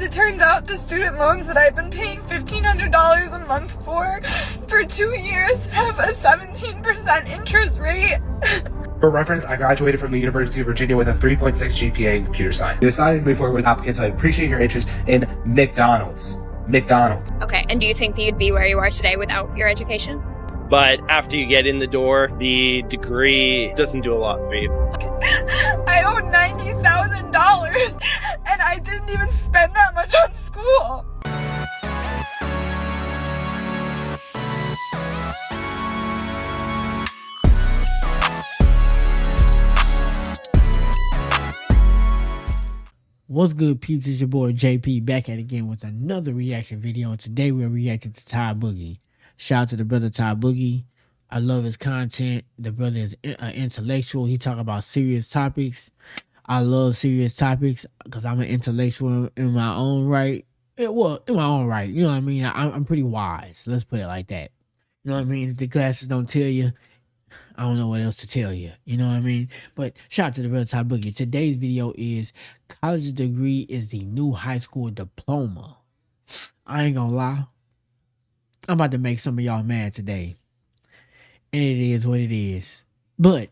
As it turns out, the student loans that I've been paying $1,500 a month for 2 years have a 17% interest rate. For reference, I graduated from the University of Virginia with a 3.6 GPA in computer science. We decided to move forward with applicants, so I appreciate your interest in McDonald's. McDonald's. Okay, and do you think that you'd be where you are today without your education? But after you get in the door, the degree doesn't do a lot for you. I owe $90,000, and I didn't even spend that much on school. What's good, peeps? It's your boy JP back at it again with another reaction video. And today we're reacting to Tybuggy. Shout out to the brother Tybuggy. I love his content. The brother is intellectual. He talk about serious topics. I love serious topics because I'm an intellectual in my own right. In my own right. You know what I mean? I'm pretty wise. Let's put it like that. You know what I mean? If the glasses don't tell you, I don't know what else to tell you. You know what I mean? But shout out to the brother Tybuggy. Today's video is college degree is the new high school diploma. I ain't gonna lie. I'm about to make some of y'all mad today. And it is what it is. But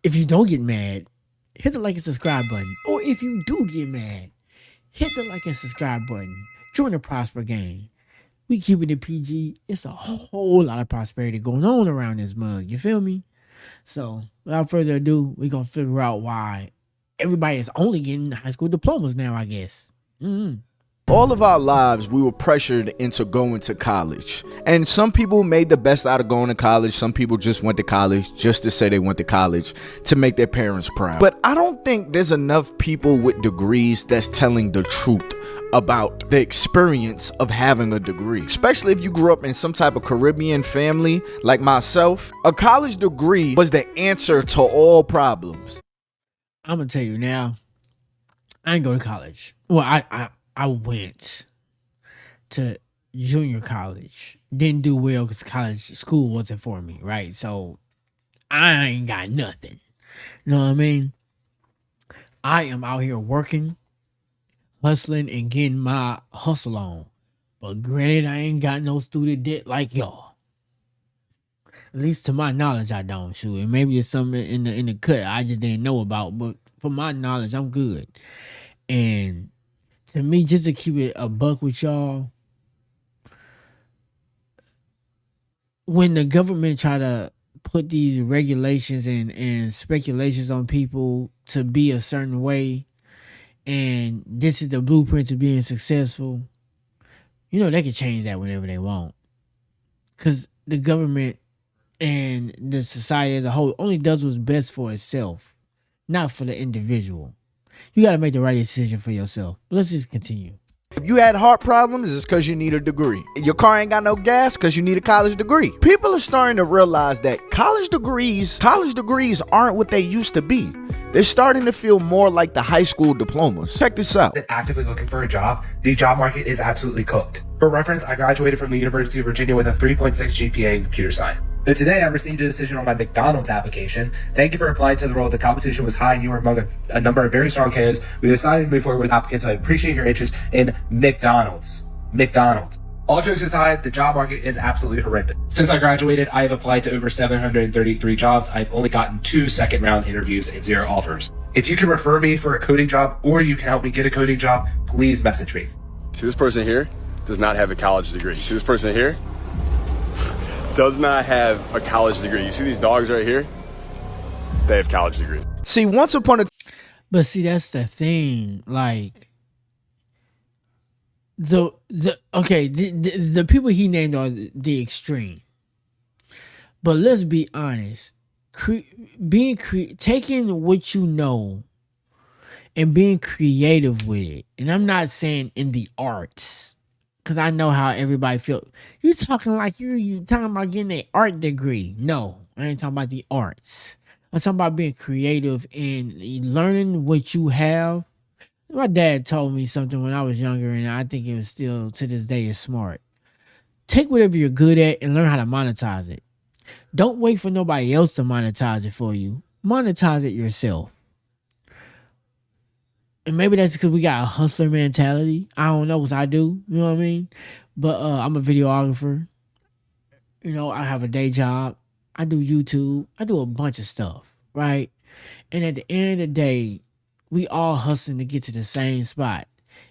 if you don't get mad, hit the like and subscribe button. Or if you do get mad, hit the like and subscribe button. Join the Prosper gang. We keeping it PG. It's a whole lot of prosperity going on around this mug. You feel me? So without further ado, we're going to figure out why everybody is only getting high school diplomas now, I guess. All of our lives, we were pressured into going to college. And some people made the best out of going to college. Some people just went to college just to say they went to college to make their parents proud. But I don't think there's enough people with degrees that's telling the truth about the experience of having a degree. Especially if you grew up in some type of Caribbean family like myself. A college degree was the answer to all problems. I'm going to tell you now, I didn't go to college. Well, I went to junior college. Didn't do well because school wasn't for me, right? So I ain't got nothing. You know what I mean? I am out here working, hustling, and getting my hustle on. But granted, I ain't got no student debt like y'all. At least to my knowledge, I don't. Shoot, and maybe it's something in the cut I just didn't know about. But for my knowledge, I'm good. And to me, just to keep it a buck with y'all, when the government try to put these regulations and speculations on people to be a certain way, and this is the blueprint to being successful, you know, they can change that whenever they want. Because the government and the society as a whole only does what's best for itself, not for the individual. You got to make the right decision for yourself. Let's just continue. If you had heart problems, it's because you need a degree. Your car ain't got no gas because you need a college degree. People are starting to realize that college degrees aren't what they used to be. They're starting to feel more like the high school diplomas. Check this out. Actively looking for a job, the job market is absolutely cooked. For reference, I graduated from the University of Virginia with a 3.6 GPA in computer science. But today I received a decision on my McDonald's application. Thank you for applying to the role. The competition was high and you were among a number of very strong candidates. We decided to move forward with applicants, so I appreciate your interest in McDonald's. McDonald's. All jokes aside, the job market is absolutely horrendous. Since I graduated, I have applied to over 733 jobs. I've only gotten 2 second-round interviews and 0 offers. If you can refer me for a coding job or you can help me get a coding job, please message me. See, this person here does not have a college degree. See, this person here does not have a college degree. You see these dogs right here? They have college degrees. See, once upon a But see, that's the thing. Like, the people he named are the extreme. But let's be honest. Taking what you know and being creative with it. And I'm not saying in the arts, because I know how everybody feels. You talking like you talking about getting an art degree. No, I ain't talking about the arts. I'm talking about being creative and learning what you have. My dad told me something when I was younger, and I think it was still to this day is smart. Take whatever you're good at and learn how to monetize it. Don't wait for nobody else to monetize it for you. Monetize it yourself. And maybe that's because we got a hustler mentality. I don't know what I do. You know what I mean? But I'm a videographer. You know, I have a day job. I do YouTube. I do a bunch of stuff, right? And at the end of the day, we all hustling to get to the same spot.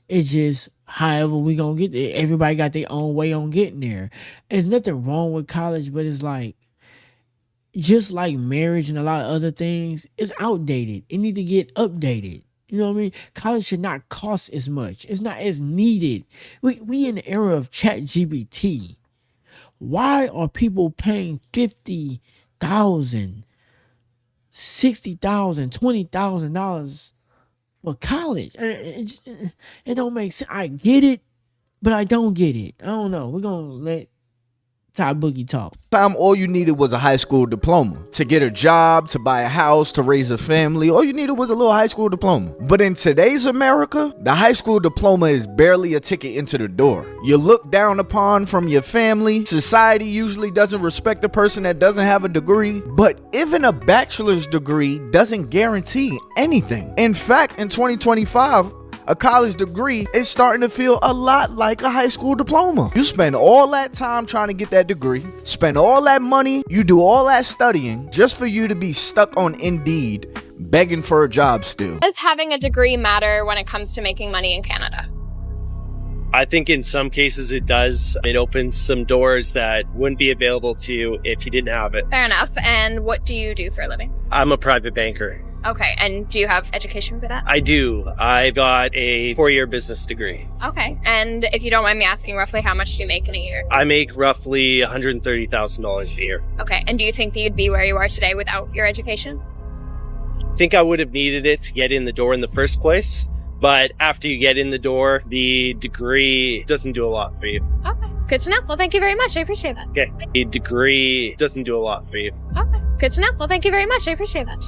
It's just however we gonna get there. Everybody got their own way on getting there. There's nothing wrong with college, but it's like just like marriage and a lot of other things, it's outdated. It need to get updated. You know what I mean? College should not cost as much. It's not as needed. We in the era of chat GBT. Why are people paying $50,000, $60,000, $20,000 for college? It don't make sense. I get it, but I don't get it. I don't know. We're gonna let Tybuggy talk. Time all you needed was a high school diploma to get a job, to buy a house, to raise a family. All you needed was a little high school diploma. But in today's America, the high school diploma is barely a ticket into the door. You're looked down upon from your family. Society usually doesn't respect the person that doesn't have a degree. But even a bachelor's degree doesn't guarantee anything. In fact, in 2025, a college degree is starting to feel a lot like a high school diploma. You spend all that time trying to get that degree, spend all that money, you do all that studying just for you to be stuck on Indeed begging for a job still. Does having a degree matter when it comes to making money in Canada? I think in some cases it does. It opens some doors that wouldn't be available to you if you didn't have it. Fair enough. And what do you do for a living? I'm a private banker. Okay. And do you have education for that? I do. I got a 4-year business degree. Okay. And if you don't mind me asking, roughly how much do you make in a year? I make roughly $130,000 a year. Okay. And do you think that you'd be where you are today without your education? I think I would have needed it to get in the door in the first place. But after you get in the door, the degree doesn't do a lot for you. Okay. Good to know. Well, thank you very much. I appreciate that. Okay. The degree doesn't do a lot for you. Okay. Good to know. Well, thank you very much. I appreciate that.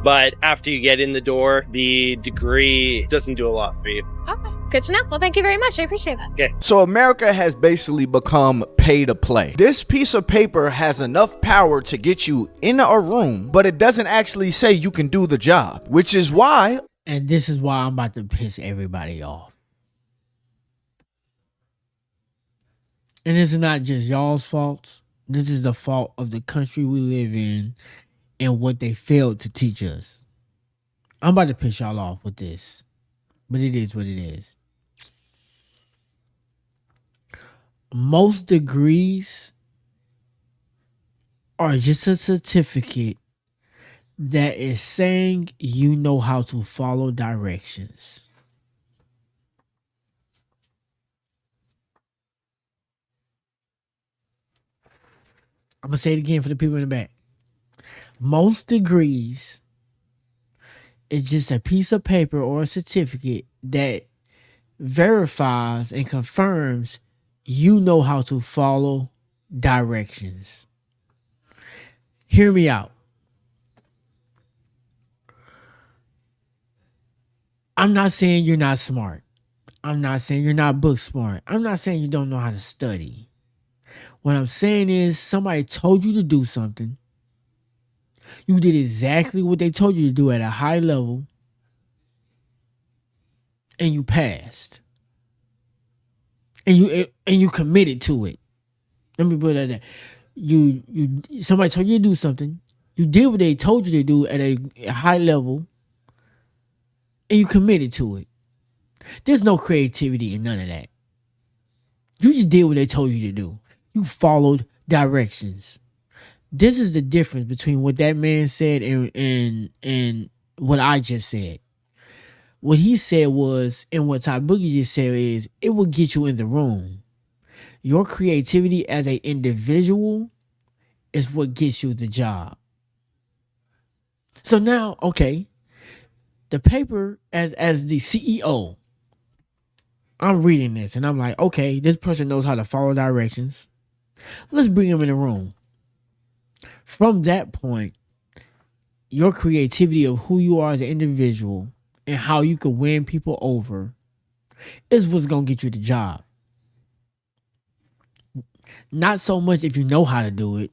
But after you get in the door, the degree doesn't do a lot for you. Okay. Good to know. Well, thank you very much. I appreciate that. Okay. So America has basically become pay to play. This piece of paper has enough power to get you in a room, but it doesn't actually say you can do the job, which is why... And this is why I'm about to piss everybody off. And this is not just y'all's fault. This is the fault of the country we live in and what they failed to teach us. I'm about to piss y'all off with this. But it is what it is. Most degrees are just a certificate that is saying you know how to follow directions. I'm going to say it again for the people in the back. Most degrees is just a piece of paper or a certificate that verifies and confirms you know how to follow directions. Hear me out. I'm not saying you're not smart. I'm not saying you're not book smart. I'm not saying you don't know how to study. What I'm saying is somebody told you to do something. You did exactly what they told you to do at a high level. And you passed. And you committed to it. Let me put it like that. Somebody told you to do something. You did what they told you to do at a high level. And you committed to it. There's no creativity in none of that. You just did what they told you to do. You followed directions. This is the difference between what that man said and what I just said. What he said was, and what Tybuggy just said is, it will get you in the room. Your creativity as an individual is what gets you the job. So now, okay, the paper as the CEO, I'm reading this and I'm like, okay, this person knows how to follow directions. Let's bring him in the room. From that point, your creativity of who you are as an individual and how you can win people over is what's going to get you the job. Not so much if you know how to do it.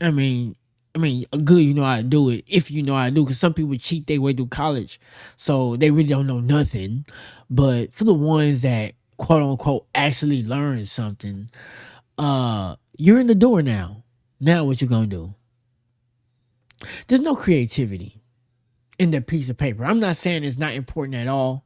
I mean, I mean, good, you know how to do it if you know how to do. Because some people cheat their way through college, so they really don't know nothing. But for the ones that quote unquote actually learn something, you're in the door now. Now what you gonna do? There's no creativity in that piece of paper. I'm not saying it's not important at all.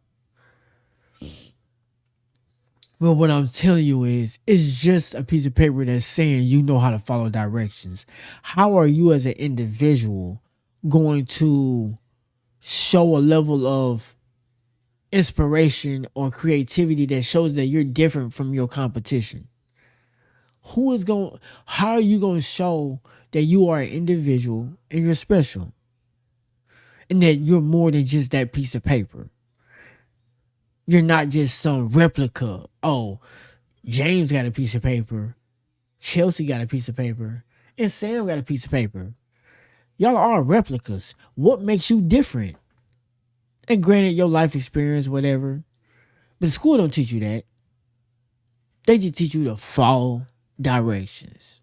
But what I'm telling you is, it's just a piece of paper that's saying you know how to follow directions. How are you as an individual going to show a level of inspiration or creativity that shows that you're different from your competition? How are you going to show that you are an individual and you're special? And that you're more than just that piece of paper. You're not just some replica. Oh, James got a piece of paper. Chelsea got a piece of paper. And Sam got a piece of paper. Y'all are replicas. What makes you different? And granted, your life experience, whatever. But school don't teach you that. They just teach you to follow directions.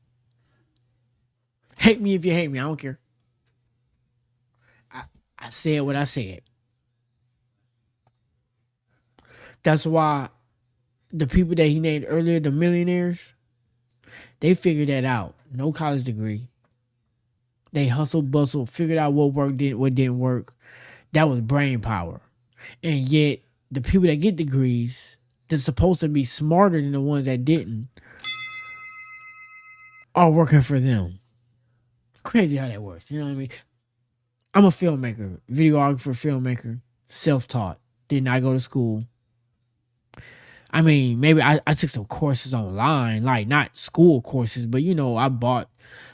Hate me if you hate me. I don't care. I said what I said. That's why the people that he named earlier, the millionaires, they figured that out. No college degree. They hustled, bustled, figured out what worked, what didn't work. That was brain power. And yet, the people that get degrees, they're supposed to be smarter than the ones that didn't, are working for them. Crazy how that works. You know what I mean? I'm a filmmaker, videographer, filmmaker, self-taught. Did not go to school. I mean, maybe I took some courses online, like not school courses, but I bought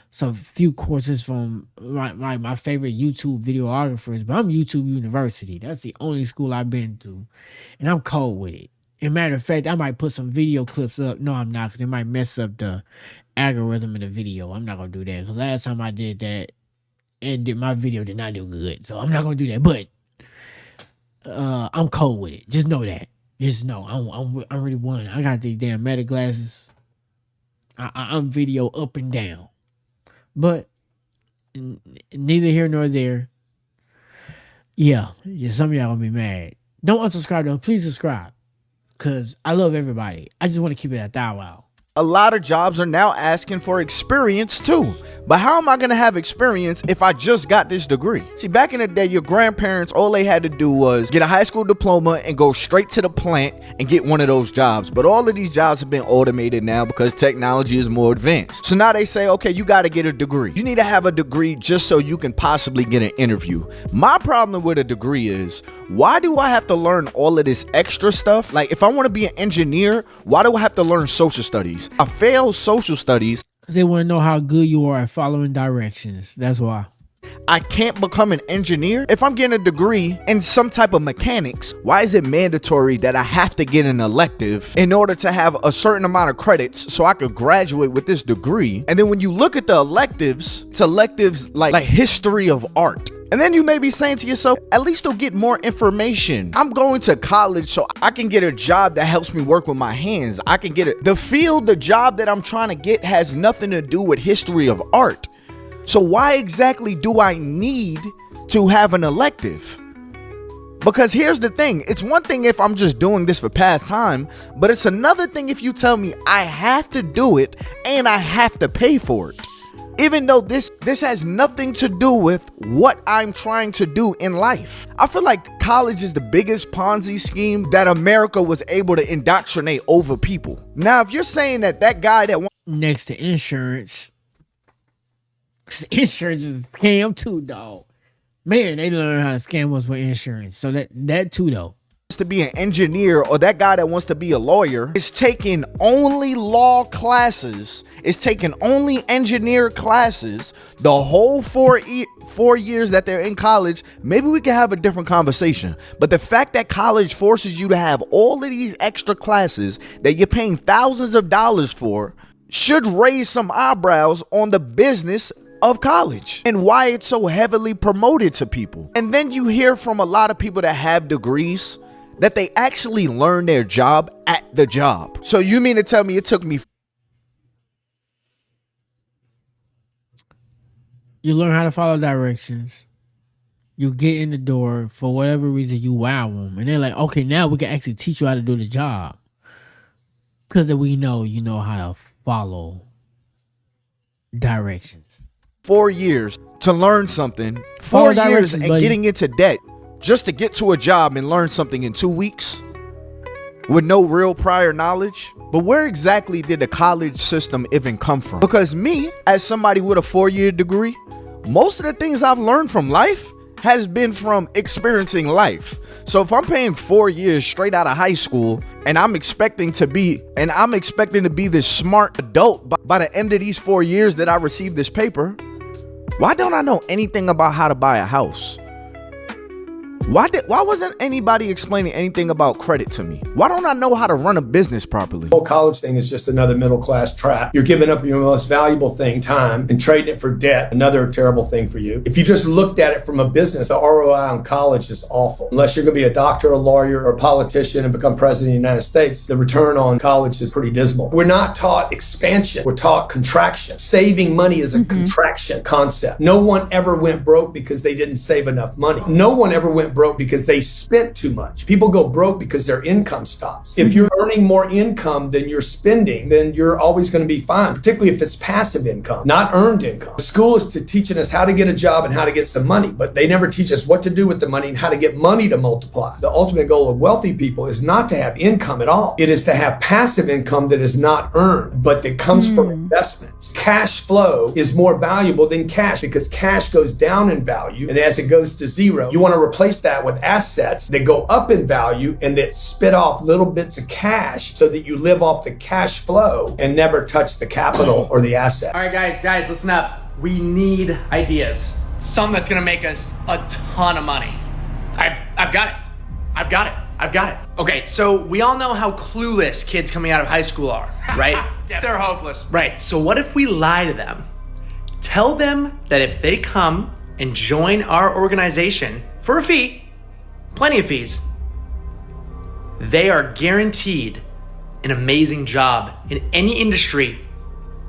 some few courses from my favorite YouTube videographers. But I'm YouTube University. That's the only school I've been to, and I'm cold with it. As a matter of fact, I might put some video clips up. No, I'm not, because it might mess up the algorithm of the video. I'm not gonna do that, because last time I did that, my video did not do good. So I'm not gonna do that. But I'm cold with it. Just know that. Just know I'm really one. I got these damn Meta glasses. I'm video up and down. But neither here nor there. Yeah, some of y'all gonna be mad. Don't unsubscribe though. Please subscribe. Cause I love everybody. I just want to keep it at thou wow. A lot of jobs are now asking for experience too. But how am I going to have experience if I just got this degree? See, back in the day, your grandparents, all they had to do was get a high school diploma and go straight to the plant and get one of those jobs. But all of these jobs have been automated now because technology is more advanced. So now they say, okay, you got to get a degree. You need to have a degree just so you can possibly get an interview. My problem with a degree is, why do I have to learn all of this extra stuff? Like, if I want to be an engineer, why do I have to learn social studies? I failed social studies. Because they want to know how good you are at following directions. That's why. I can't become an engineer. If I'm getting a degree in some type of mechanics, why is it mandatory that I have to get an elective in order to have a certain amount of credits so I could graduate with this degree? And then when you look at the electives, it's electives like history of art. And then you may be saying to yourself, at least they'll get more information. I'm going to college so I can get a job that helps me work with my hands. I can get it. The job that I'm trying to get has nothing to do with history of art. So why exactly do I need to have an elective? Because here's the thing. It's one thing if I'm just doing this for pastime, but it's another thing if you tell me I have to do it and I have to pay for it. Even though this has nothing to do with what I'm trying to do in life. I feel like college is the biggest Ponzi scheme that America was able to indoctrinate over people. Now, if you're saying that guy that next to insurance, insurance is a scam too, dog. Man, they learn how to scam us with insurance. So that too, though. To be an engineer, or that guy that wants to be a lawyer, is taking only law classes, is taking only engineer classes the whole 4 years that they're in college, maybe we can have a different conversation. But the fact that college forces you to have all of these extra classes that you're paying thousands of dollars for should raise some eyebrows on the business of college and why it's so heavily promoted to people. And then you hear from a lot of people that have degrees that they actually learn their job at the job. So you mean to tell me it took me You learn how to follow directions. You get in the door, for whatever reason, you wow them. And they're like, okay, now we can actually teach you how to do the job. Because we know you know how to follow directions. 4 years to learn something. Follow 4 years directions, and buddy. getting into debt just to get to a job and learn something in 2 weeks with no real prior knowledge. But where exactly did the college system even come from? Because me, as somebody with a 4-year degree, most of the things I've learned from life has been from experiencing life. So if I'm paying 4 years straight out of high school and I'm expecting to be this smart adult by the end of these 4 years that I received this paper, why don't I know anything about how to buy a house? Why wasn't anybody explaining anything about credit to me? Why don't I know how to run a business properly? The whole college thing is just another middle class trap. You're giving up your most valuable thing, time, and trading it for debt, another terrible thing for you. If you just looked at it from a business, the ROI on college is awful. Unless you're going to be a doctor, a lawyer, or a politician and become president of the United States, the return on college is pretty dismal. We're not taught expansion. We're taught contraction. Saving money is a contraction concept. No one ever went broke because they didn't save enough money. No one ever went broke because they spent too much. People go broke because their income stops. If you're earning more income than you're spending, then you're always going to be fine, particularly if it's passive income, not earned income. School is teaching us how to get a job and how to get some money, but they never teach us what to do with the money and how to get money to multiply. The ultimate goal of wealthy people is not to have income at all. It is to have passive income that is not earned, but that comes from investments. Cash flow is more valuable than cash because cash goes down in value, and as it goes to zero, you want to replace that with assets that go up in value and that spit off little bits of cash so that you live off the cash flow and never touch the capital or the asset. All right, guys, listen up. We need ideas. Something that's gonna make us a ton of money. I've got it. Okay, so we all know how clueless kids coming out of high school are, right? They're hopeless. Right, so what if we lie to them? Tell them that if they come and join our organization for a fee, plenty of fees, they are guaranteed an amazing job in any industry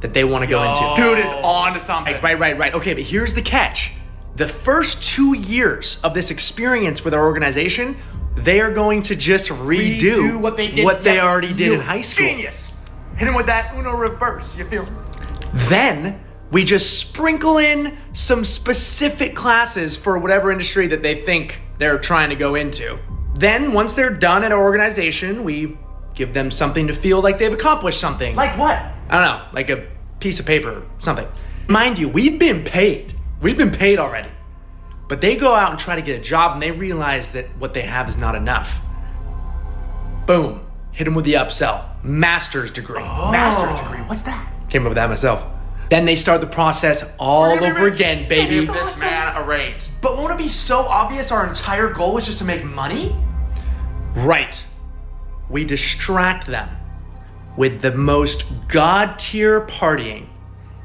that they want to go into. Dude is on to something. Right. Okay, but here's the catch. The first 2 years of this experience with our organization, they are going to just redo what they did. What they already did in high school. Genius. Hit him with that Uno reverse. You feel? Then we just sprinkle in some specific classes for whatever industry that they think they're trying to go into. Then once they're done at our organization, we give them something to feel like they've accomplished something. Like what? I don't know, like a piece of paper or something. Mind you, we've been paid. We've been paid already. But they go out and try to get a job and they realize that what they have is not enough. Boom. Hit them with the upsell. Master's degree. Master's degree. What's that? Came up with that myself. Then they start the process all over again, baby. Give this man a raise. But won't it be so obvious our entire goal is just to make money? Right. We distract them with the most god-tier partying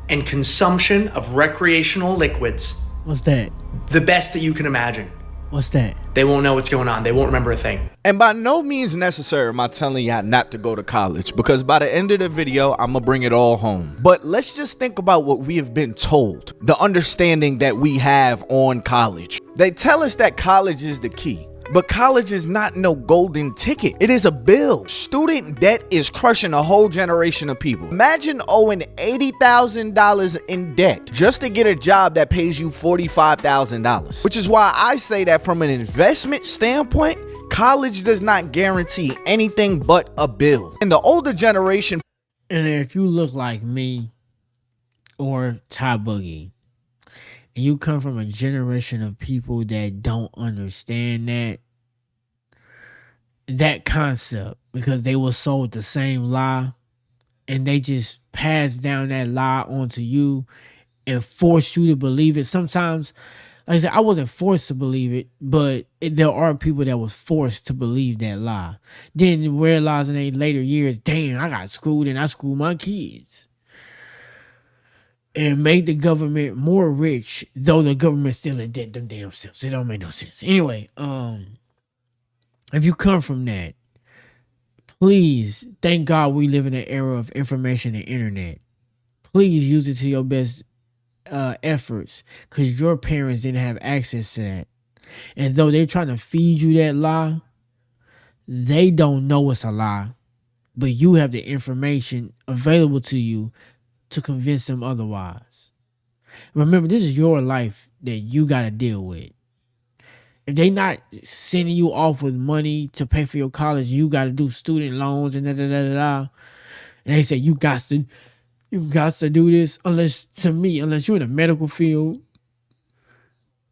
and consumption of recreational liquids. What's that? The best that you can imagine. What's that? They won't know what's going on. They won't remember a thing. And by no means necessary am I telling y'all not to go to college, because by the end of the video, I'm gonna bring it all home. But let's just think about what we have been told, the understanding that we have on college. They tell us that college is the key. But college is not no golden ticket. It is a bill. Student debt is crushing a whole generation of people. Imagine owing $80,000 in debt just to get a job that pays you $45,000. Which is why I say that from an investment standpoint, college does not guarantee anything but a bill. And the older generation... And if you look like me or Tybuggy, and you come from a generation of people that don't understand that concept, because they were sold the same lie and they just passed down that lie onto you and forced you to believe it. Sometimes, like I said, I wasn't forced to believe it, but there are people that was forced to believe that lie. Then realizing in their later years, damn, I got screwed and I screwed my kids. And make the government more rich, though the government still in debt them damn selves. It don't make no sense. Anyway, if you come from that, please, thank God we live in an era of information and internet. Please use it to your best efforts because your parents didn't have access to that. And though they're trying to feed you that lie, they don't know it's a lie, but you have the information available to you to convince them otherwise. Remember, this is your life that you got to deal with. If they not sending you off with money to pay for your college, you got to do student loans and da da da da da. And they say you got to do this. Unless you're in the medical field,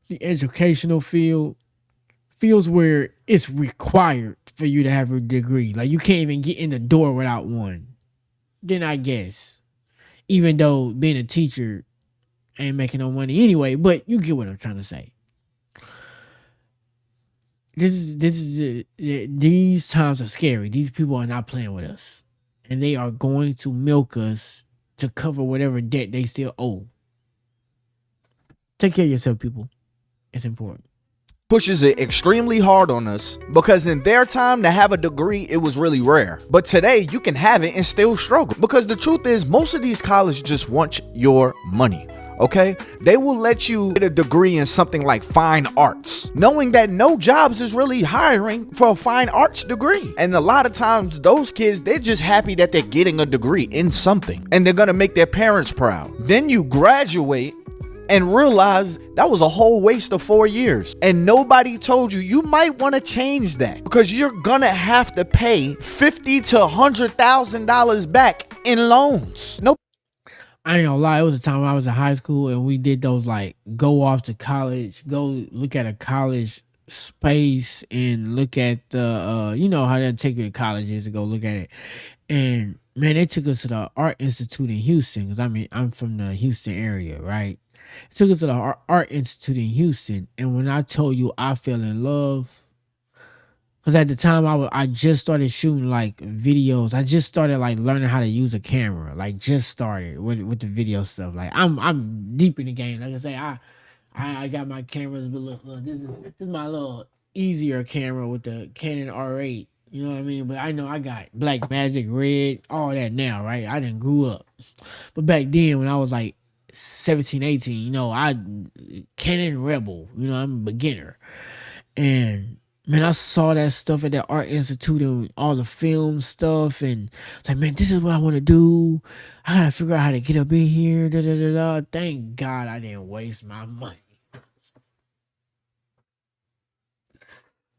the educational field, fields where it's required for you to have a degree. Like you can't even get in the door without one. Then I guess, even though being a teacher ain't making no money anyway, but you get what I'm trying to say. These times are scary. These people are not playing with us, and they are going to milk us to cover whatever debt they still owe. Take care of yourself, people. It's important. Pushes it extremely hard on us because in their time to have a degree it was really rare, but today you can have it and still struggle because the truth is most of these colleges just want your money. Okay, they will let you get a degree in something like fine arts, knowing that no jobs is really hiring for a fine arts degree. And a lot of times those kids, they're just happy that they're getting a degree in something and they're gonna make their parents proud. Then you graduate and realize that was a whole waste of 4 years and nobody told you you might want to change that because you're gonna have to pay $50,000 to $100,000 back in loans. Nope. I ain't gonna lie, it was a time when I was in high school and we did those like go off to college, go look at a college space and look at the you know how they take you to colleges to go look at it. And man, they took us to the Art Institute in Houston because I mean I'm from the Houston area, right? Took us to the Art Institute in Houston, and when I told you I fell in love, because at the time I just started shooting like videos. I just started like learning how to use a camera, like just started with the video stuff. Like I'm deep in the game. Like I say, I got my cameras, but look, this is my little easier camera with the Canon R8. You know what I mean? But I know I got Black Magic, Red, all that now, right? I done grew up, but back then when I was like 17, 18, you know, I Canon Rebel, you know, I'm a beginner. And man, I saw that stuff at the Art Institute and all the film stuff, and it's like, man, this is what I want to do. I gotta figure out how to get up in here. Da, da, da, da. Thank God I didn't waste my money.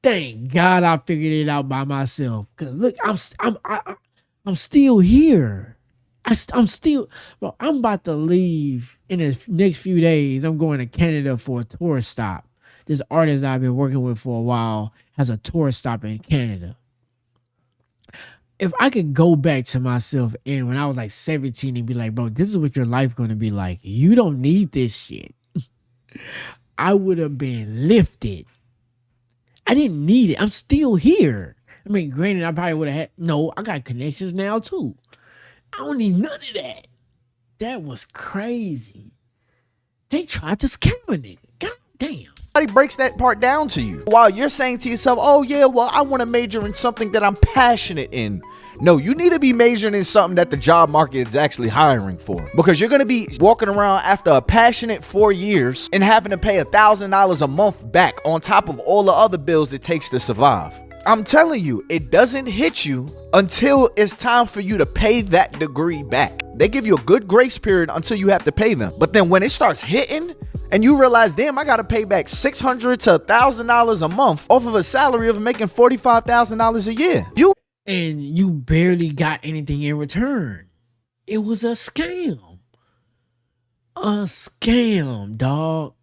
Thank God I figured it out by myself. Cause look, I'm still here. I'm still, bro, I'm about to leave in the next few days. I'm going to Canada for a tourist stop. This artist I've been working with for a while has a tourist stop in Canada. If I could go back to myself and when I was like 17 and be like, bro, this is what your life going to be like. You don't need this shit. I would have been lifted. I didn't need it. I'm still here. I mean, granted, I probably would have I got connections now too. I don't need none of that. That was crazy. They tried to scam a nigga. God damn. Nobody breaks that part down to you. While you're saying to yourself, oh yeah, well, I want to major in something that I'm passionate in. No, you need to be majoring in something that the job market is actually hiring for. Because you're going to be walking around after a passionate 4 years and having to pay $1,000 a month back on top of all the other bills it takes to survive. I'm telling you, it doesn't hit you until it's time for you to pay that degree back. They give you a good grace period until you have to pay them. But then when it starts hitting and you realize, damn, I got to pay back $600 to $1,000 a month off of a salary of making $45,000 a year. And you barely got anything in return. It was a scam. A scam, dog.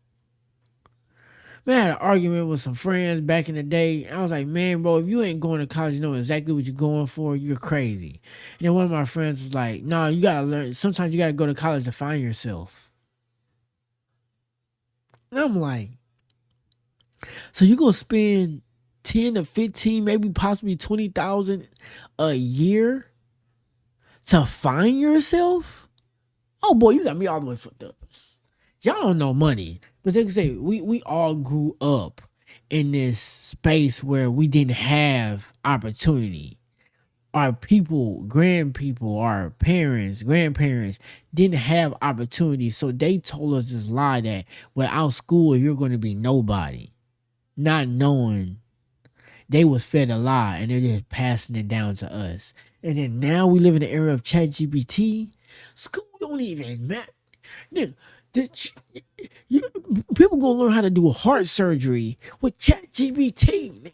Man, I had an argument with some friends back in the day. I was like, man, bro, if you ain't going to college, you know exactly what you're going for, you're crazy. And then one of my friends was like, no, you got to learn. Sometimes you got to go to college to find yourself. And I'm like, so you going to spend 10 to 15, maybe possibly 20,000 a year to find yourself? Oh, boy, you got me all the way fucked up. Y'all don't know money. But they can say we all grew up in this space where we didn't have opportunity. our people, grandpeople, our parents, grandparents didn't have opportunities. So they told us this lie that without school, you're going to be nobody. Not knowing they was fed a lie and they're just passing it down to us. And then now we live in the era of ChatGPT. School don't even matter. Nigga, people gonna learn how to do heart surgery with ChatGPT.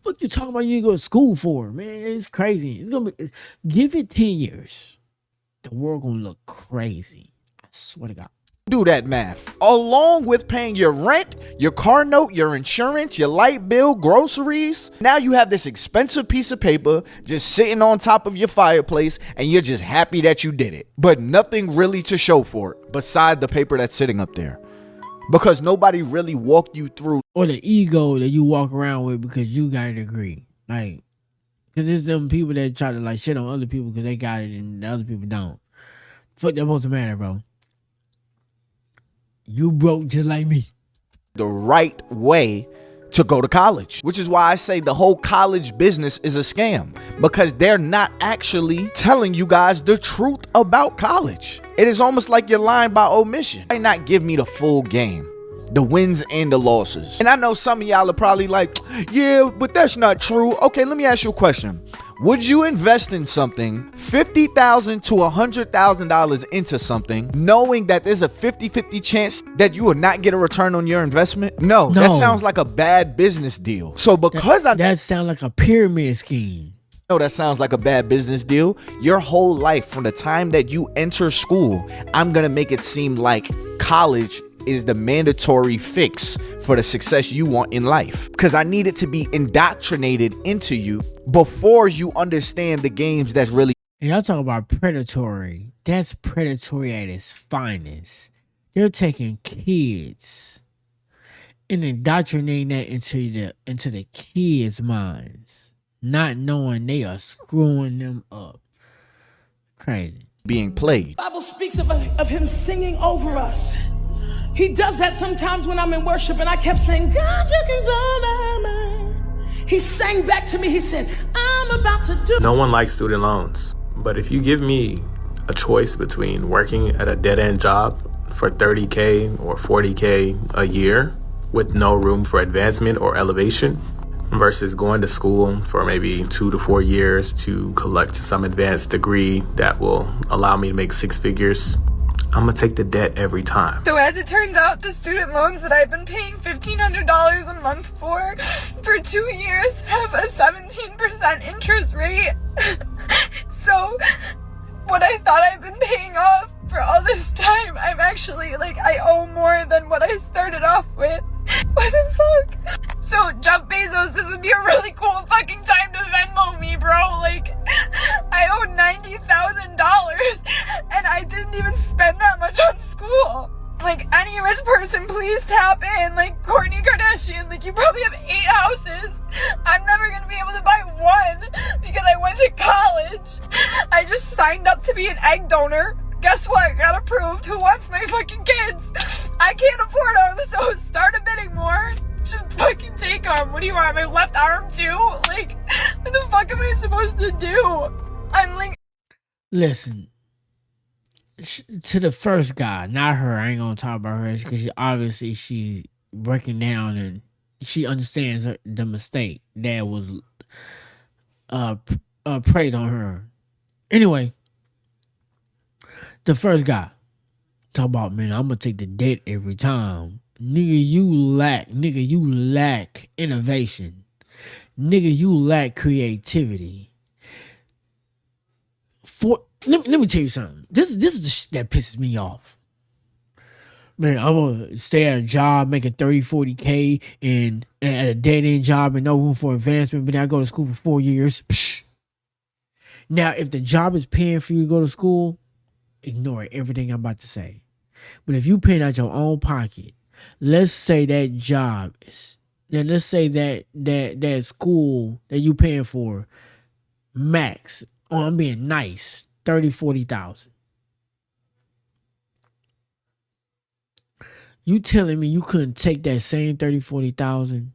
What you talking about? You go to school for, man? It's crazy. It's gonna be. Give it 10 years, the world gonna look crazy. I swear to God. Do that math along with paying your rent, your car note, your insurance, your light bill, groceries. Now you have this expensive piece of paper just sitting on top of your fireplace and you're just happy that you did it, but nothing really to show for it beside the paper that's sitting up there, because nobody really walked you through. Or the ego that you walk around with because you got a degree. Like, because it's them people that try to like shit on other people because they got it and the other people don't. Fuck that supposed to matter, bro. You broke just like me. The right way to go to college, which is why I say the whole college business is a scam, because they're not actually telling you guys the truth about college. It is almost like you're lying by omission. Why not give me the full game, the wins and the losses? And I know some of y'all are probably like, yeah, but that's not true. Okay, let me ask you a question. Would you invest in something $50,000 to $100,000 into something, knowing that there's a 50-50 chance that you will not get a return on your investment? No, that sounds like a bad business deal. So because that sounds like a pyramid scheme. No, that sounds like a bad business deal. Your whole life, from the time that you enter school, I'm gonna make it seem like college is the mandatory fix for the success you want in life, because I need it to be indoctrinated into you before you understand the games that's really. And y'all talk about predatory. That's predatory at its finest. They're taking kids and indoctrinating that into the kids' minds, not knowing they are screwing them up. Crazy. Being played. The Bible speaks of him singing over us. He does that sometimes when I'm in worship, and I kept saying, God, you can go there. He sang back to me. He said, I'm about to do. No one likes student loans, but if you give me a choice between working at a dead-end job for $30K or $40K a year with no room for advancement or elevation versus going to school for maybe 2 to 4 years to collect some advanced degree that will allow me to make 6 figures, I'm gonna take the debt every time. So as it turns out, the student loans that I've been paying $1,500 a month for 2 years have a 17% interest rate. So what I thought I've been paying off for all this time, I'm actually, I owe more than what I started off with. What the fuck? So Jeff Bezos, this would be a really cool fucking time to Venmo me, bro. I owe $90,000 and I didn't even spend that much on school. Any rich person, please tap in. Kourtney Kardashian, you probably have 8 houses. I'm never gonna be able to buy one because I went to college. I just signed up to be an egg donor. Guess what? Got approved. Who wants my fucking kids? I can't afford them, so start a bidding war. Just fucking take them. What do you want? My left arm too? What the fuck am I supposed to do? Listen, to the first guy, not her. I ain't gonna talk about her because she's breaking down and she understands the mistake that was preyed on her. Anyway, the first guy talk about, man, I'm gonna take the debt every time. Nigga, you lack innovation. Nigga, you lack creativity. Let me tell you something. This is the shit that pisses me off. Man, I'm gonna stay at a job making 30, 40K and at a dead-end job and no room for advancement, but then I go to school for 4 years. Psh. Now, if the job is paying for you to go to school, ignore everything I'm about to say. But if you paying out your own pocket, let's say that job is, then let's say that school that you paying for, max, I'm being nice, 30, 40,000. You telling me you couldn't take that same 30, 40,000,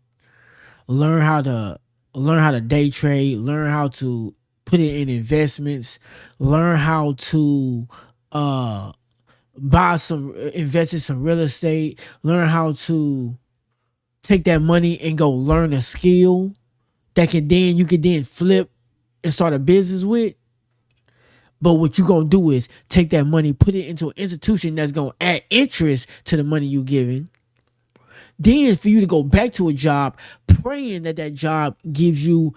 learn how to day trade, learn how to put it in investments, learn how to invest in some real estate, learn how to take that money and go learn a skill that you can then flip and start a business with. But what you gonna do is take that money, put it into an institution that's gonna add interest to the money you giving. Then for you to go back to a job, praying that that job gives you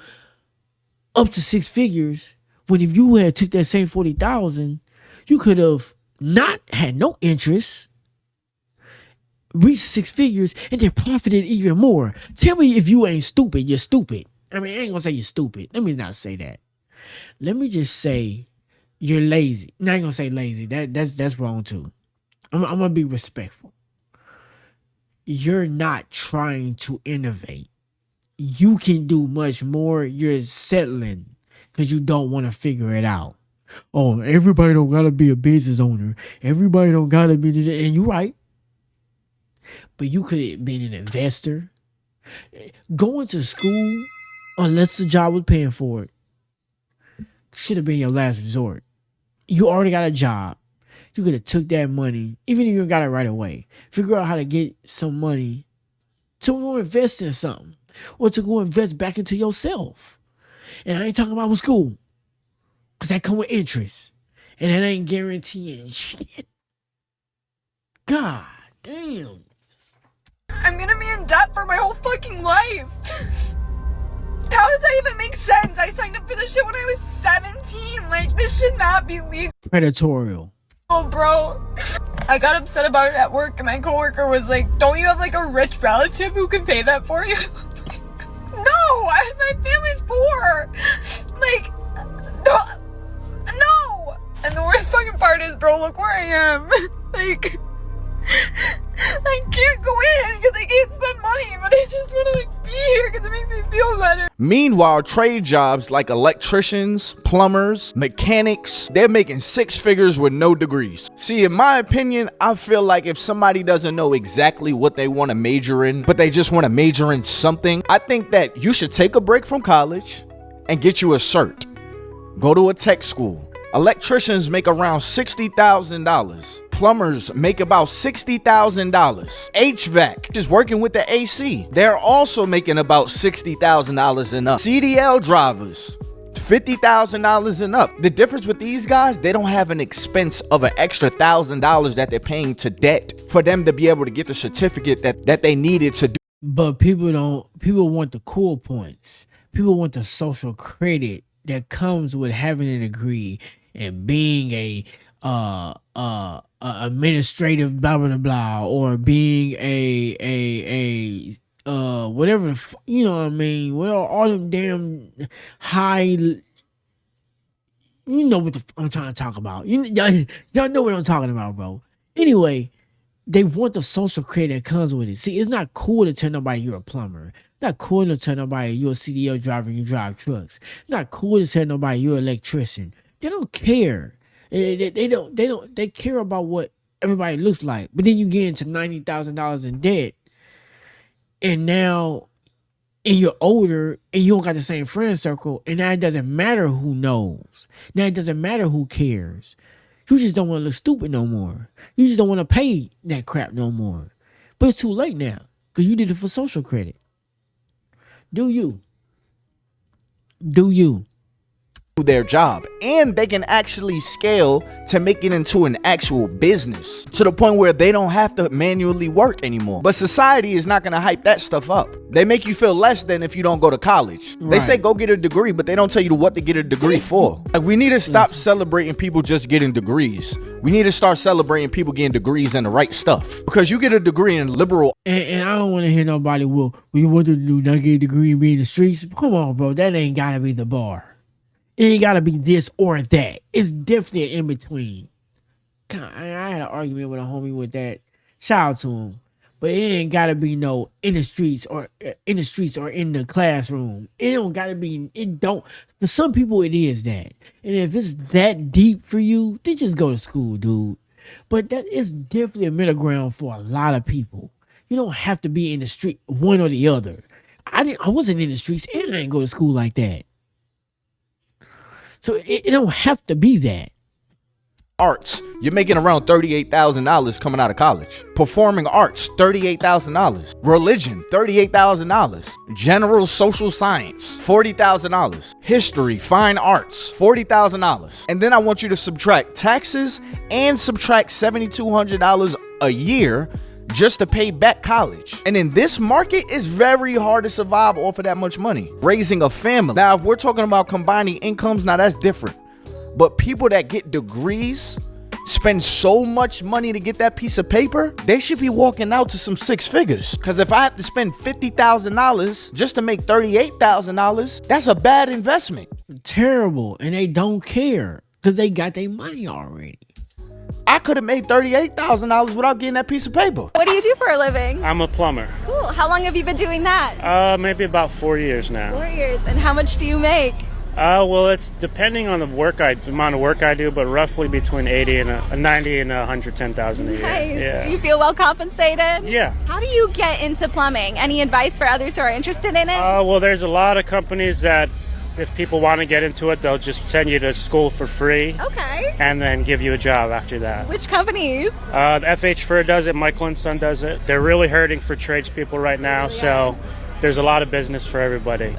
up to 6 figures, when if you had took that same 40,000, you could have not had no interest, reached 6 figures, and then profited even more. Tell me if you ain't stupid, you're stupid. I mean, I ain't gonna say you're stupid. Let me not say that. Let me just say you're lazy. Not gonna say lazy. That's wrong too. I'm gonna be respectful. You're not trying to innovate. You can do much more. You're settling because you don't want to figure it out. Oh, everybody don't gotta be a business owner. Everybody don't gotta be, and you're right. But you could have been an investor. Going to school, unless the job was paying for it, should have been your last resort. You already got a job. You could have took that money, even if you got it right away. Figure out how to get some money to go invest in something, or to go invest back into yourself. And I ain't talking about with school, because that come with interest, and that ain't guaranteeing shit. God damn. I'm gonna be in debt for my whole fucking life. How does that even make sense? I signed up for this shit when I was 17. Like, this should not be legal. Predatorial. Oh, bro. I got upset about it at work, and my coworker was like, don't you have like a rich relative who can pay that for you? No, my family's poor. Like, no. And the worst fucking part is, bro, look where I am. Like, I can't go in because I can't spend money, but I just want to like be here because it makes me feel better. Meanwhile, trade jobs like electricians, plumbers, mechanics, they're making 6 figures with no degrees. See, in my opinion, I feel like if somebody doesn't know exactly what they want to major in, but they just want to major in something, I think that you should take a break from college and get you a cert. Go to a tech school. Electricians make around $60,000. Plumbers make about $60,000. HVAC is working with the AC. They're also making about $60,000 and up. CDL drivers, $50,000 and up. The difference with these guys, they don't have an expense of an extra $1,000 that they're paying to debt for them to be able to get the certificate that they needed to do. But people want the cool points. People want the social credit that comes with having a degree and being a administrative blah blah blah, or being a whatever the you know what I mean, what all them damn high, you know what I'm trying to talk about. Y'all know what I'm talking about, bro. Anyway, they want the social credit that comes with it. See, it's not cool to tell nobody you're a plumber. It's not cool to tell nobody you're a CDL driver and you drive trucks. It's not cool to tell nobody you're an electrician. They don't care. They care about what everybody looks like. But then you get into $90,000 in debt, and now and you're older and you don't got the same friend circle, and now it doesn't matter who knows. Now it doesn't matter who cares. You just don't want to look stupid no more. You just don't want to pay that crap no more. But it's too late now, because you did it for social credit. Do you? Their job, and they can actually scale to make it into an actual business to the point where they don't have to manually work anymore. But society is not going to hype that stuff up. They make you feel less than if you don't go to college. Right. They say go get a degree, but they don't tell you what to get a degree for. Like, we need to stop celebrating people just getting degrees. We need to start celebrating people getting degrees in the right stuff, because you get a degree in liberal. And I don't want to hear nobody, well, we want to do not get a degree and be in the streets. Come on, bro, that ain't gotta be the bar. It ain't gotta be this or that. It's definitely in between. God, I had an argument with a homie with that. Shout out to him. But it ain't gotta be no in the streets or in the classroom. It don't gotta be. It don't. For some people, it is that. And if it's that deep for you, then just go to school, dude. But that is definitely a middle ground for a lot of people. You don't have to be in the street, one or the other. I wasn't in the streets, and I didn't go to school like that. So it don't have to be that. Arts, you're making around $38,000 coming out of college. Performing arts, $38,000. Religion, $38,000. General social science, $40,000. History, fine arts, $40,000. And then I want you to subtract taxes and subtract $7,200 a year just to pay back college. And in this market, it's very hard to survive off of that much money. Raising a family. Now, if we're talking about combining incomes, now that's different. But people that get degrees spend so much money to get that piece of paper, they should be walking out to some six figures. Because if I have to spend $50,000 just to make $38,000, that's a bad investment. Terrible. And they don't care because they got their money already. I could have made $38,000 without getting that piece of paper. What do you do for a living? I'm a plumber. Cool. How long have you been doing that? Maybe about 4 years now. 4 years. And how much do you make? Well, it's depending on the amount of work I do, but roughly between 90 and 110,000 a year. Nice. Yeah. Do you feel well compensated? Yeah. How do you get into plumbing? Any advice for others who are interested in it? Well, there's a lot of companies that, if people want to get into it, they'll just send you to school for free. Okay. And then give you a job after that. Which companies? FH Fur does it. Michael & Son does it. They're really hurting for tradespeople right now, so there's a lot of business for everybody.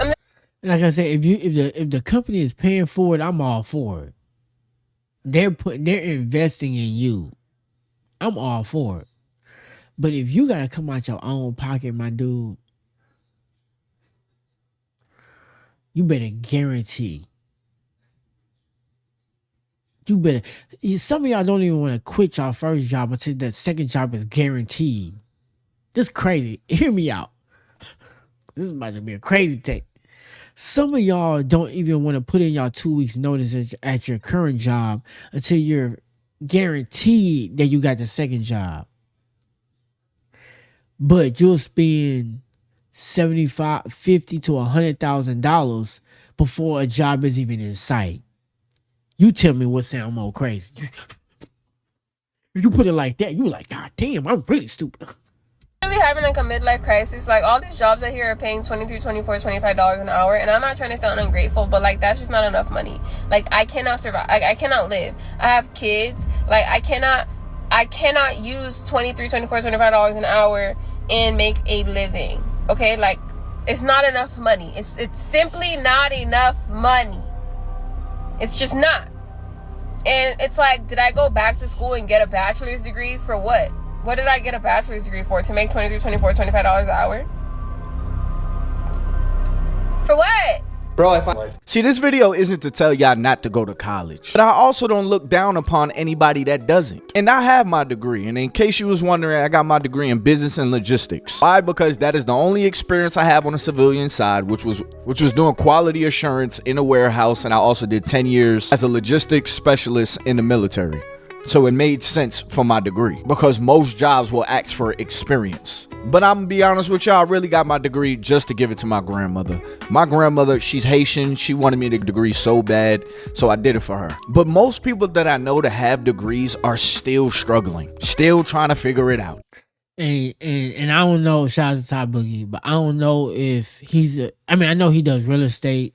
Like I said, if the company is paying for it, I'm all for it. They're investing in you. I'm all for it. But if you gotta come out your own pocket, my dude, you better guarantee. Some of y'all don't even want to quit your first job until the second job is guaranteed. This crazy. Hear me out. This is about to be a crazy take. Some of y'all don't even want to put in y'all 2 weeks notice at your current job until you're guaranteed that you got the second job. But you'll spend $50,000 to $100,000 before a job is even in sight. You tell me what sound more crazy. You put it like that, you like, God damn, I'm really stupid. Really having like a midlife crisis. Like, all these jobs out here are paying $23, $24, $25 an hour, and I'm not trying to sound ungrateful, but like, that's just not enough money. Like, I cannot survive. I cannot live. I have kids. Like, I cannot use $23, $24, $25 an hour and make a living. Okay, like, it's not enough money. It's simply not enough money. It's just not. And it's like, did I go back to school and get a bachelor's degree for what? What did I get a bachelor's degree for? To make $23, $24, $25 an hour? For what? Bro, See, this video isn't to tell y'all not to go to college, but I also don't look down upon anybody that doesn't. And I have my degree, and in case you was wondering, I got my degree in business and logistics. Why? Because that is the only experience I have on the civilian side, which was doing quality assurance in a warehouse, and I also did 10 years as a logistics specialist in the military. So it made sense for my degree, because most jobs will ask for experience. But I'm gonna be honest with y'all, I really got my degree just to give it to my grandmother. My grandmother, she's Haitian. She wanted me to degree so bad, so I did it for her. But most people that I know that have degrees are still struggling, still trying to figure it out. And I don't know, shout out to Tybuggy, but I don't know if I know he does real estate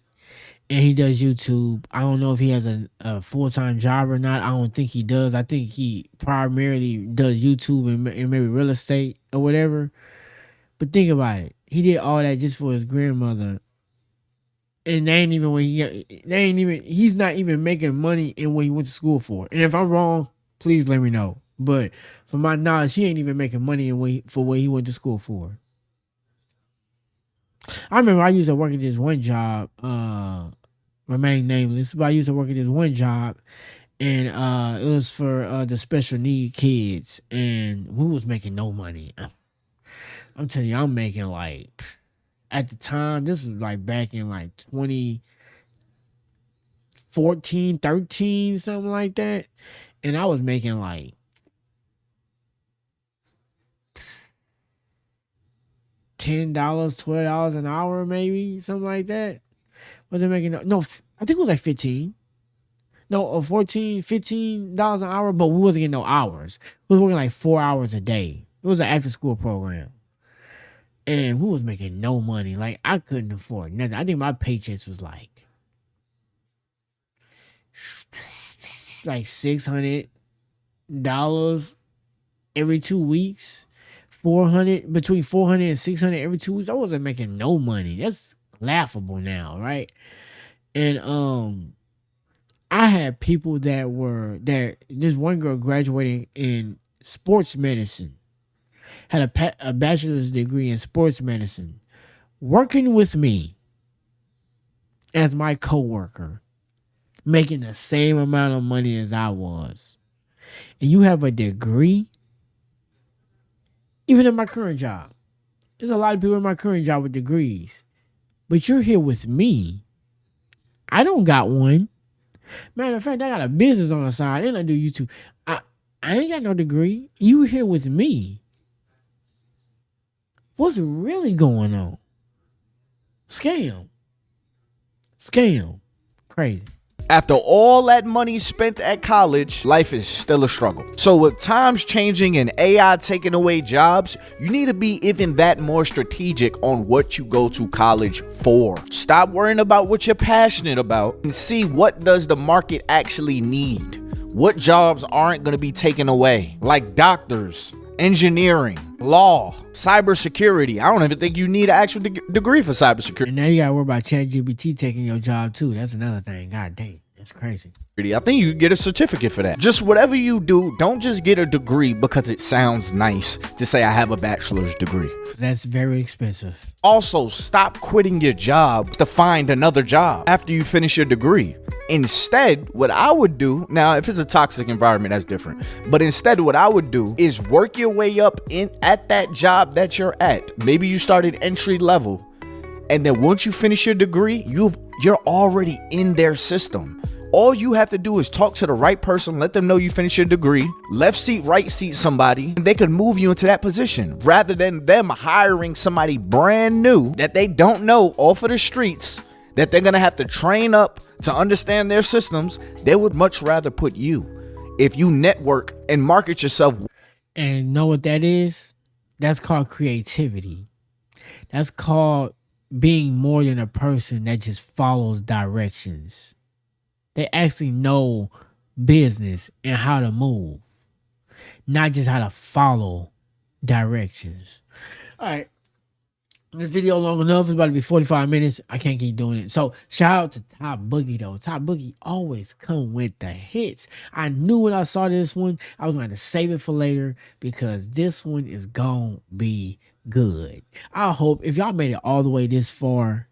and he does YouTube. I don't know if he has a full-time job or not. I don't think he does. I think he primarily does YouTube and maybe real estate or whatever. But think about it. He did all that just for his grandmother. And he's not even making money in what he went to school for. And if I'm wrong, please let me know. But from my knowledge, he ain't even making money for what he went to school for. I remember I used to work at this one job, remain nameless, but I used to work at this one job, and it was for the special need kids, and we was making no money. I'm telling you, I'm making like, at the time, this was like back in like 2014, 13, something like that, and I was making like $10, $12 an hour, maybe something like that. Was it making no? I think it was like 15. No, or 14, $15 an hour, but we wasn't getting no hours. We was working like 4 hours a day. It was an after school program, and we was making no money. Like, I couldn't afford nothing. I think my paychecks was like like $600 every 2 weeks. 400 between 400 and 600 every 2 weeks. I wasn't making no money. That's laughable now, right? And I had people that were there. This one girl graduating in sports medicine, had a bachelor's degree in sports medicine, working with me as my coworker, making the same amount of money as I was. And you have a degree, even in my current job. There's a lot of people in my current job with degrees. But you're here with me. I don't got one. Matter of fact, I got a business on the side and I do YouTube. I ain't got no degree. You here with me. What's really going on? Scam. Crazy. After all that money spent at college, life is still a struggle. So with times changing and AI taking away jobs, you need to be even that more strategic on what you go to college for. Stop worrying about what you're passionate about and see what does the market actually need. What jobs aren't going to be taken away, like doctors, engineering, law, cybersecurity. I don't even think you need an actual degree for cybersecurity. And now you gotta worry about ChatGPT taking your job too. That's another thing. God dang, that's crazy. I think you can get a certificate for that. Just whatever you do, don't just get a degree because it sounds nice to say I have a bachelor's degree. That's very expensive. Also, stop quitting your job to find another job after you finish your degree. Instead, what I would do, now if it's a toxic environment, that's different. But instead, what I would do is work your way up at that job that you're at. Maybe you started entry level. And then once you finish your degree, you're already in their system. All you have to do is talk to the right person, let them know you finished your degree, left seat, right seat somebody, and they can move you into that position rather than them hiring somebody brand new that they don't know off of the streets that they're going to have to train up to understand their systems. They would much rather put you, if you network and market yourself. And know what that is? That's called creativity. That's called being more than a person that just follows directions. They actually know business and how to move, not just how to follow directions. All right. This video long enough. It's about to be 45 minutes. I can't keep doing it. So shout out to Tybuggy though. Tybuggy always come with the hits. I knew when I saw this one, I was going to save it for later because this one is going to be good. I hope if y'all made it all the way this far,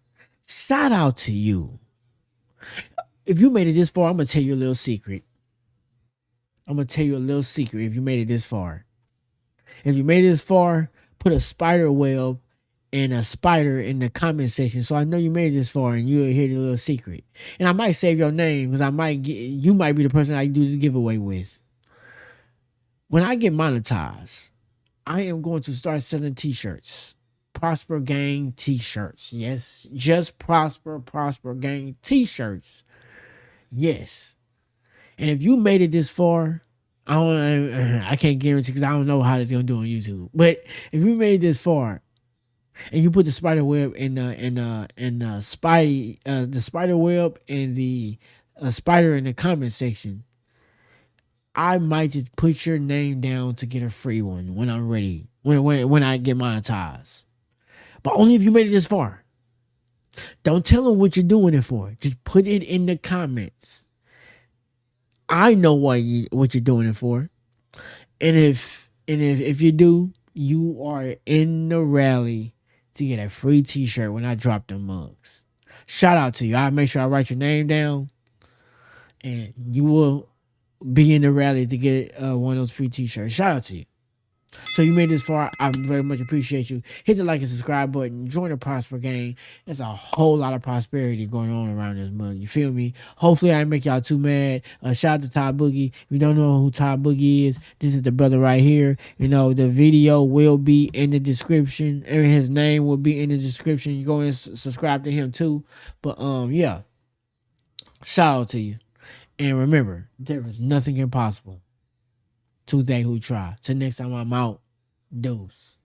shout out to you. If you made it this far, I'm going to tell you a little secret. If you made it this far. If you made it this far, put a spider web and a spider in the comment section so I know you made it this far and you'll hear the little secret. And I might save your name because you might be the person I do this giveaway with. When I get monetized, I am going to start selling t-shirts. Prosper Gang t-shirts. Yes, just Prosper Gang t-shirts. Yes. And if you made it this far, I can't guarantee because I don't know how it's gonna do on YouTube. But if you made it this far and you put the spider web and the spider web and the spider in the comment section, I might just put your name down to get a free one when I'm ready. When I get monetized. But only if you made it this far. Don't tell them what you're doing it for. Just put it in the comments. I know what you're doing it for. And if you do, you are in the rally to get a free t-shirt when I drop them mugs. Shout out to you. I'll make sure I write your name down. And you will be in the rally to get one of those free t-shirts. Shout out to you. So you made this far, I very much appreciate you. Hit the like and subscribe button. Join the Prosper Gang. There's a whole lot of prosperity going on around this mug. You feel me? Hopefully I didn't make y'all too mad. Shout out to Tybuggy. If you don't know who Tybuggy is, this is the brother right here. You know, the video will be in the description. And his name will be in the description. You go and subscribe to him too. But yeah. Shout out to you. And remember, there is nothing impossible to they who try. Till next time I'm out. Deuce.